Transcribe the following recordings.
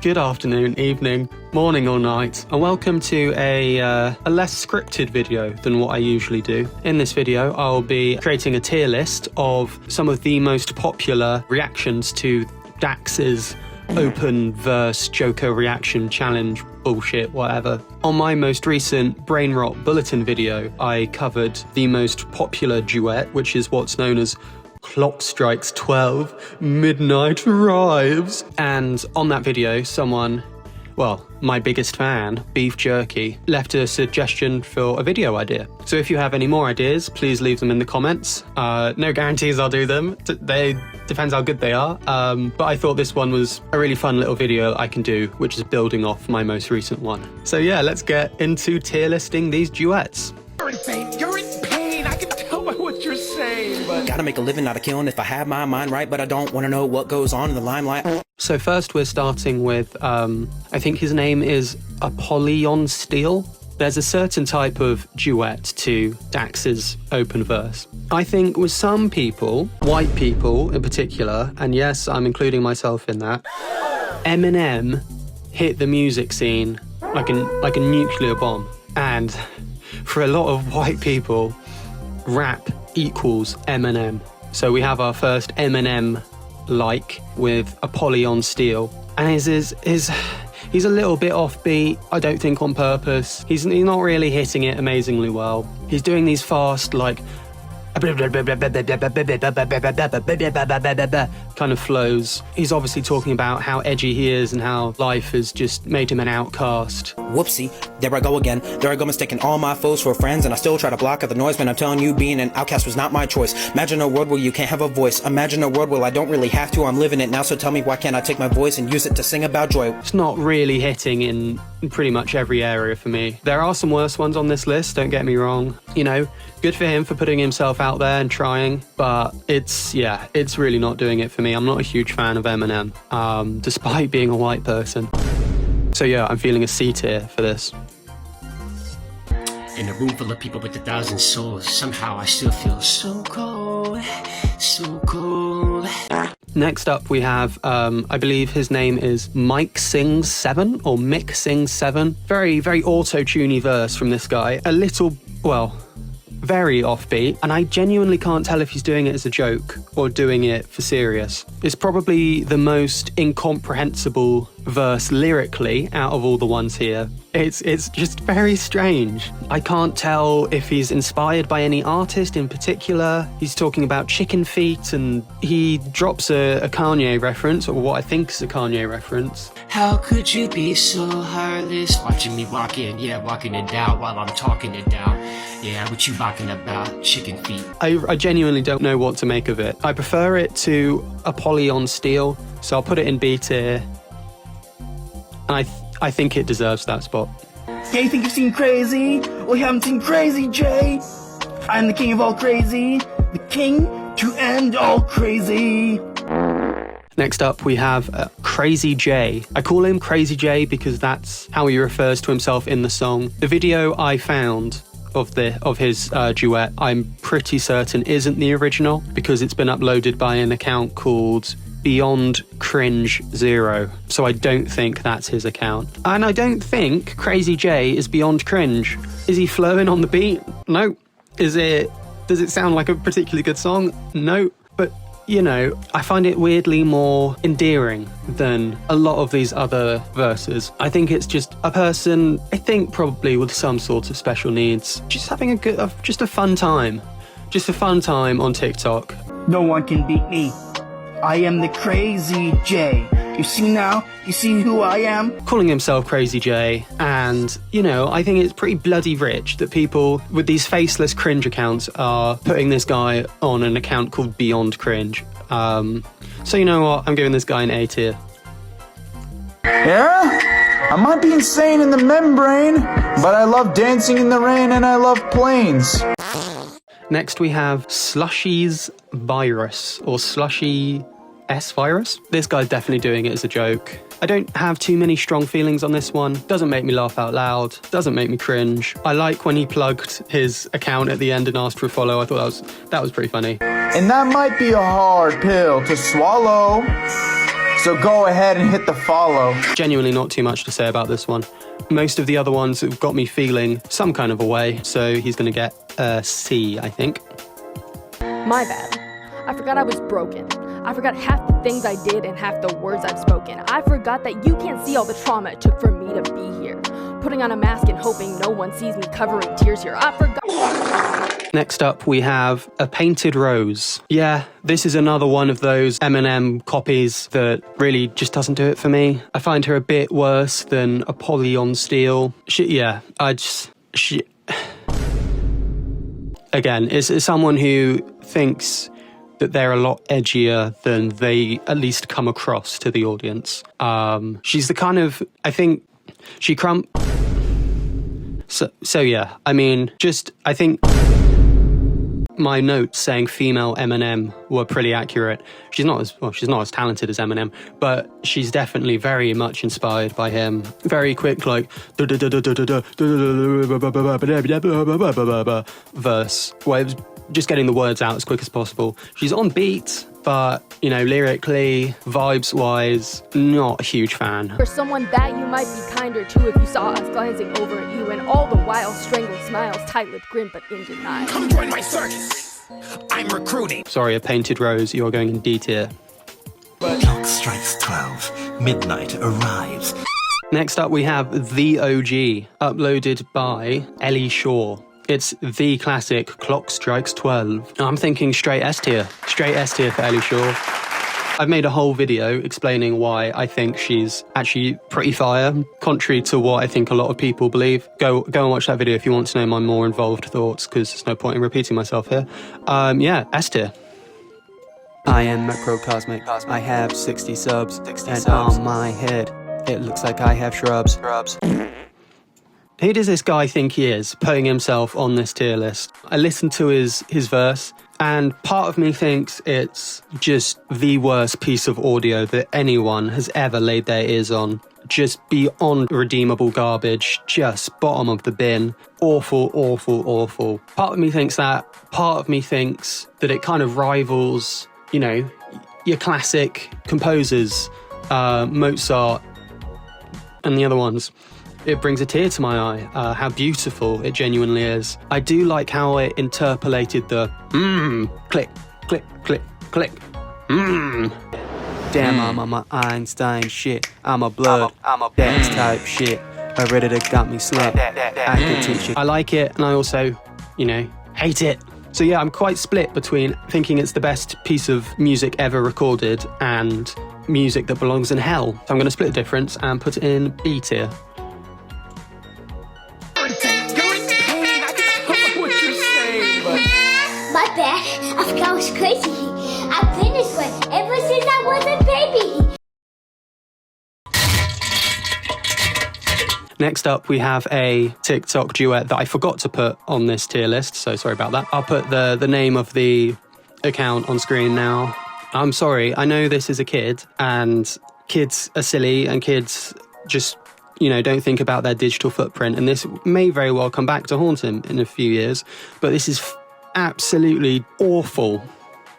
Good afternoon, evening, morning or night, and welcome to a less scripted video than what I usually do. In this video, I'll be creating a tier list of some of the most popular reactions to Bacc's open verse Joker reaction challenge bullshit, whatever. On my most recent BRAINROT Bulletin video, I covered the most popular duet, which is what's known as Clock Strikes 12, Midnight Arrives. And on that video, someone, well, my biggest fan, Beef Jerky, left a suggestion for a video idea. So if you have any more ideas, please leave them in the comments. No guarantees I'll do them. Depends how good they are. But I thought this one was a really fun little video I can do, which is building off my most recent one. So yeah, let's get into tier listing these duets. You're insane. You're in pain. I can tell by what you're saying, but... Gotta make a living, not a killing if I have my mind right, but I don't want to know what goes on in the limelight. So first we're starting with, I think his name is Apolon Steel. There's a certain type of duet to Bacc's open verse. I think with some people, white people in particular, and yes, I'm including myself in that, Eminem hit the music scene like a nuclear bomb. And for a lot of white people, rap equals Eminem. So we have our first Eminem-like with Apolon Steel. And he's a little bit offbeat, I don't think on purpose. He's not really hitting it amazingly well. He's doing these fast, like, kind of flows. He's obviously talking about how edgy he is and how life has just made him an outcast. Whoopsie, there I go again. There I go mistaking all my foes for friends, and I still try to block out the noise, man. I'm telling you, being an outcast was not my choice. Imagine a world where you can't have a voice. Imagine a world where I don't really have to. I'm living it now, so tell me, why can't I take my voice and use it to sing about joy? It's not really hitting in pretty much every area for me. There are some worse ones on this list, don't get me wrong. You know, good for him for putting himself out there and trying, but it's really not doing it for me. I'm not a huge fan of Eminem, despite being a white person. So yeah, I'm feeling a C tier for this. In a room full of people with 1,000 souls, somehow I still feel so cold, so cold. Next up we have, I believe his name is Mike Sings 7 or Mick Sings 7. Very, very auto-tuney verse from this guy. A little, well, very offbeat, and I genuinely can't tell if he's doing it as a joke or doing it for serious. It's probably the most incomprehensible verse lyrically out of all the ones here. It's just very strange. I can't tell if he's inspired by any artist in particular. He's talking about chicken feet, and he drops a Kanye reference, or what I think is a Kanye reference. How could you be so heartless? Watching me walking it down while I'm talking it down. Yeah, what you talking about? Chicken feet. I genuinely don't know what to make of it. I prefer it to Apolon Steel, so I'll put it in B tier. And I think it deserves that spot. Yeah, you think you've seen crazy? Well, you haven't seen crazy, Jay. I'm the king of all crazy, the king to end all crazy. Next up, we have Crazy J. I call him Crazy J because that's how he refers to himself in the song. The video I found of his duet, I'm pretty certain isn't the original because it's been uploaded by an account called Beyond Cringe 0. So I don't think that's his account. And I don't think Crazy J is beyond cringe. Is he flowing on the beat? No. Does it sound like a particularly good song? No. But, you know, I find it weirdly more endearing than a lot of these other verses. I think it's just a person, I think probably with some sort of special needs, just having just a fun time. Just a fun time on TikTok. No one can beat me. I am the Crazy J. You see now? You see who I am? Calling himself Crazy J, and, you know, I think it's pretty bloody rich that people with these faceless cringe accounts are putting this guy on an account called Beyond Cringe. So you know what? I'm giving this guy an A tier. Yeah? I might be insane in the membrane, but I love dancing in the rain and I love planes. Next we have Slushy's Virus, or Slushy S Virus. This guy's definitely doing it as a joke. I don't have too many strong feelings on this one. Doesn't make me laugh out loud. Doesn't make me cringe. I like when he plugged his account at the end and asked for a follow. I thought that was pretty funny. And that might be a hard pill to swallow. So go ahead and hit the follow. Genuinely not too much to say about this one. Most of the other ones have got me feeling some kind of a way, so he's going to get a C, I think. My bad. I forgot I was broken. I forgot half the things I did and half the words I've spoken. I forgot that you can't see all the trauma it took for me to be here. Putting on a mask and hoping no one sees me covering tears here. I forgot. Next up, we have A Painted Rose. Yeah, this is another one of those Eminem copies that really just doesn't do it for me. I find her a bit worse than Apolon Steel. Again, it's someone who thinks that they're a lot edgier than they at least come across to the audience. She's the kind of, I think, she So yeah, I mean, I think my notes saying female Eminem were pretty accurate. She's not as talented as Eminem, but she's definitely very much inspired by him. Very quick, like verse, where it was just getting the words out as quick as possible. She's on beat, but, you know, lyrically, vibes-wise, not a huge fan. For someone that you might be kinder to if you saw us glancing over at you, and all the while strangled smiles, tight-lipped grin, but in denial. Come join my circus. I'm recruiting. Sorry, A Painted Rose, you're going in D tier. Clock strikes 12. Midnight arrives. Next up, we have The OG, uploaded by Ellie Shaw. It's the classic Clock Strikes 12. I'm thinking straight S tier. Straight S tier for Ellie Shaw. I've made a whole video explaining why I think she's actually pretty fire, contrary to what I think a lot of people believe. Go and watch that video if you want to know my more involved thoughts, because there's no point in repeating myself here. Yeah, S tier. I am Macrocosmic. I have 60 subs, and on my head, it looks like I have shrubs. Who does this guy think he is, putting himself on this tier list? I listened to his verse, and part of me thinks it's just the worst piece of audio that anyone has ever laid their ears on. Just beyond redeemable garbage, just bottom of the bin. Awful, awful, awful. Part of me thinks that. Part of me thinks that it kind of rivals, you know, your classic composers, Mozart, and the other ones. It brings a tear to my eye, how beautiful it genuinely is. I do like how it interpolated the click, click, click, click, Damn, I'm a Einstein shit. I'm a blood, I'm a dance type shit. Heredity got me slapped. I can teach it. I like it, and I also, you know, hate it. So yeah, I'm quite split between thinking it's the best piece of music ever recorded and music that belongs in hell. So I'm going to split the difference and put it in B tier. My bad. I forgot I was crazy. I've been this way ever since I was a baby. Next up, we have a TikTok duet that I forgot to put on this tier list, so sorry about that. I'll put the name of the account on screen now. I'm sorry, I know this is a kid, and kids are silly, and kids just, you know, don't think about their digital footprint, and this may very well come back to haunt him in a few years, but this is absolutely awful.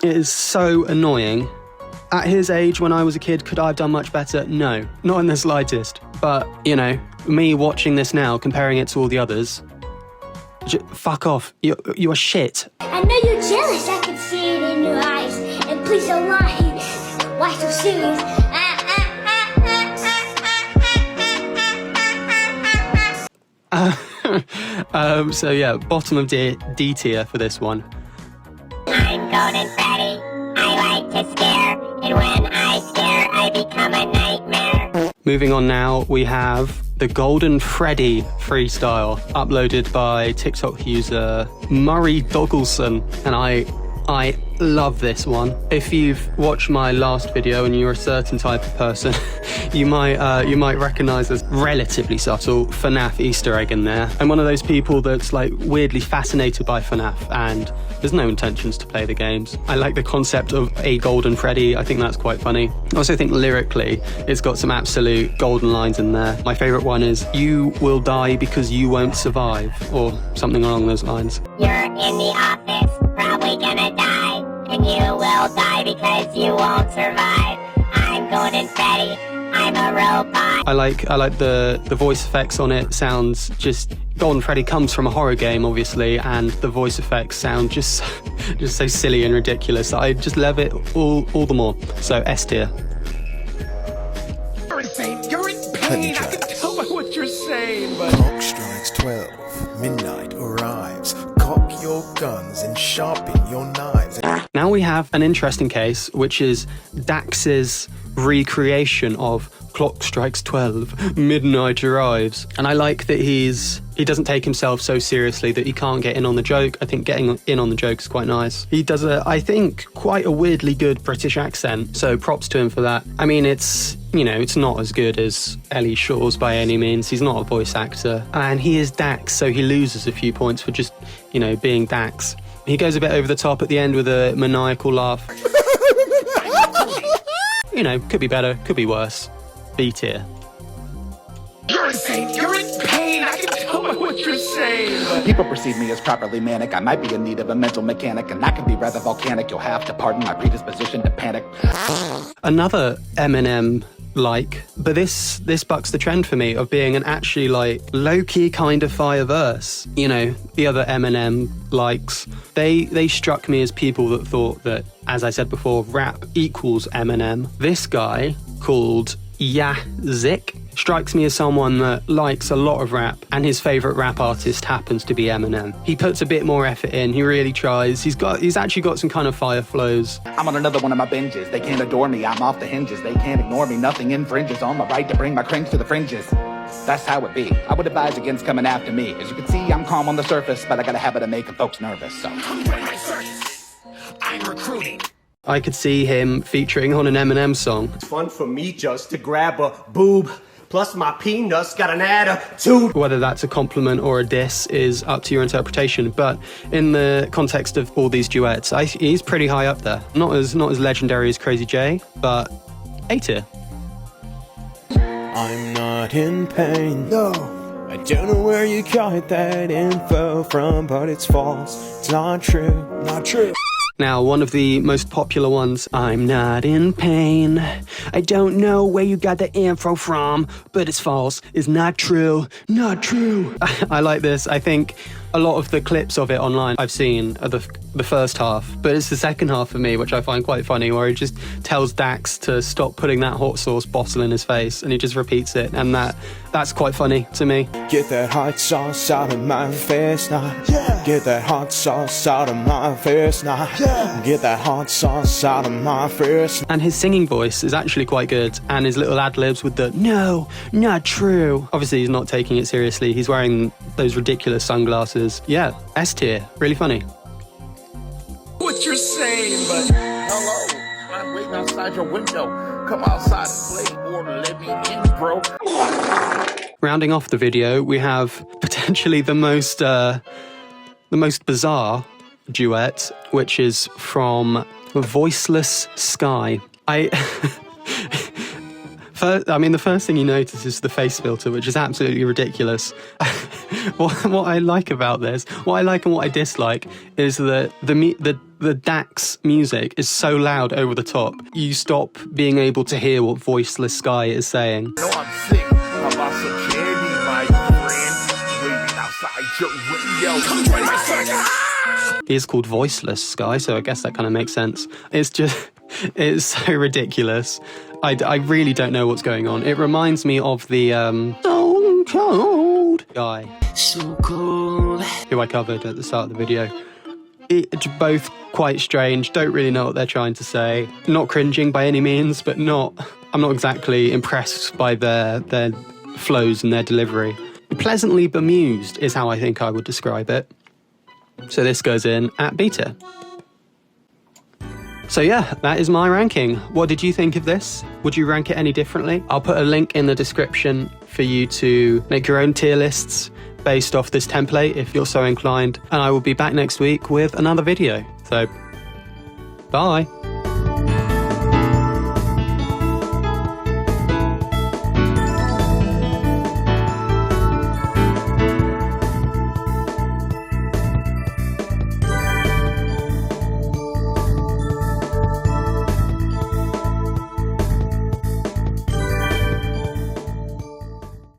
It is so annoying. At his age, when I was a kid, could I have done much better? No, not in the slightest. But, you know, me watching this now, comparing it to all the others, fuck off. You're shit. I know you're jealous. I can see it in your eyes. And please don't lie. Why so serious? So yeah, bottom of D tier for this one. I'm Golden Freddy. I like to scare, and when I scare, I become a nightmare. Moving on now, we have the Golden Freddy freestyle, uploaded by TikTok user Murray Doggleson, and I love this one. If you've watched my last video and you're a certain type of person, you might recognize this relatively subtle FNAF Easter egg in there. I'm one of those people that's like weirdly fascinated by FNAF, and there's no intentions to play the games. I like the concept of a Golden Freddy. I think that's quite funny. I also think lyrically, it's got some absolute golden lines in there. My favorite one is, "You will die because you won't survive," or something along those lines. You're in the office, probably gonna die. And you will die because you won't survive. I'm going Golden Freddy. I'm a robot. I like the voice effects on it. Sounds just Golden Freddy comes from a horror game, obviously, and the voice effects sound just so silly and ridiculous. I just love it all the more. So S tier. You're insane. You're in pain. I can tell by what you're saying, but... Clock strikes 12. Midnight arrives. Cock your guns and sharpen your knives. Now we have an interesting case, which is Dax's recreation of Clock Strikes 12, Midnight Arrives. And I like that he doesn't take himself so seriously that he can't get in on the joke. I think getting in on the joke is quite nice. He does I think, quite a weirdly good British accent, so props to him for that. I mean, it's not as good as Ellie Shaw's by any means. He's not a voice actor. And he is Dax, so he loses a few points for just, being Dax. He goes a bit over the top at the end with a maniacal laugh. Could be better, could be worse. B tier. You're insane. You're in pain. I can tell by what you're saying, but... People perceive me as properly manic. I might be in need of a mental mechanic, and that can be rather volcanic. You'll have to pardon my predisposition to panic. Another Eminem but this bucks the trend for me of being an actually low-key kind of fire verse. The other Eminem they struck me as people that thought that, as I said before, rap equals Eminem. This guy called Yzik strikes me as someone that likes a lot of rap, and his favourite rap artist happens to be Eminem. He puts a bit more effort in, he really tries. He's actually got some kind of fire flows. I'm on another one of my binges. They can't adore me, I'm off the hinges. They can't ignore me, nothing infringes on my right to bring my cringe to the fringes. That's how it be. I would advise against coming after me. As you can see, I'm calm on the surface, but I got a habit of making folks nervous, so... I'm recruiting. I could see him featuring on an Eminem song. It's fun for me just to grab a boob, plus my peanuts got an attitude. Whether that's a compliment or a diss is up to your interpretation, but in the context of all these duets, he's pretty high up there. Not as legendary as Crazy J, but A tier. I'm not in pain. No. I don't know where you got that info from, but it's false. It's not true. Not true. Now, one of the most popular ones, I'm not in pain. I don't know where you got the info from, but it's false. It's not true. Not true. I like this. I think a lot of the clips of it online I've seen are the first half, but it's the second half for me, which I find quite funny, where he just tells Dax to stop putting that hot sauce bottle in his face, and he just repeats it, and that's quite funny to me. Get that hot sauce out of my face now. Yeah. Get that hot sauce out of my face now. Yeah. Get that hot sauce out of my face. And his singing voice is actually quite good, and his little ad-libs with the no, not true. Obviously, he's not taking it seriously. He's wearing those ridiculous sunglasses. Yeah, S tier, really funny. What you're saying, but... Hello, I'm waiting outside your window. Come outside and play, or let me in, bro. Rounding off the video, we have potentially the most bizarre duet, which is from Voiceless Sky. The first thing you notice is the face filter, which is absolutely ridiculous. What I like about this, what I like and what I dislike, is that the Dax music is so loud over the top, you stop being able to hear what Voiceless Sky is saying. No, I'm sick. How about some candy, my friend? Waiting outside your window. Come join my circus! He is called Voiceless Sky, so I guess that kind of makes sense. It's so ridiculous. I really don't know what's going on. It reminds me of the So Cold guy. So cold. Who I covered at the start of the video. It's both quite strange, don't really know what they're trying to say. Not cringing by any means, but I'm not exactly impressed by their flows and their delivery. Pleasantly bemused is how I think I would describe it. So this goes in at B tier. So yeah, that is my ranking. What did you think of this? Would you rank it any differently? I'll put a link in the description for you to make your own tier lists based off this template if you're so inclined. And I will be back next week with another video. So, bye.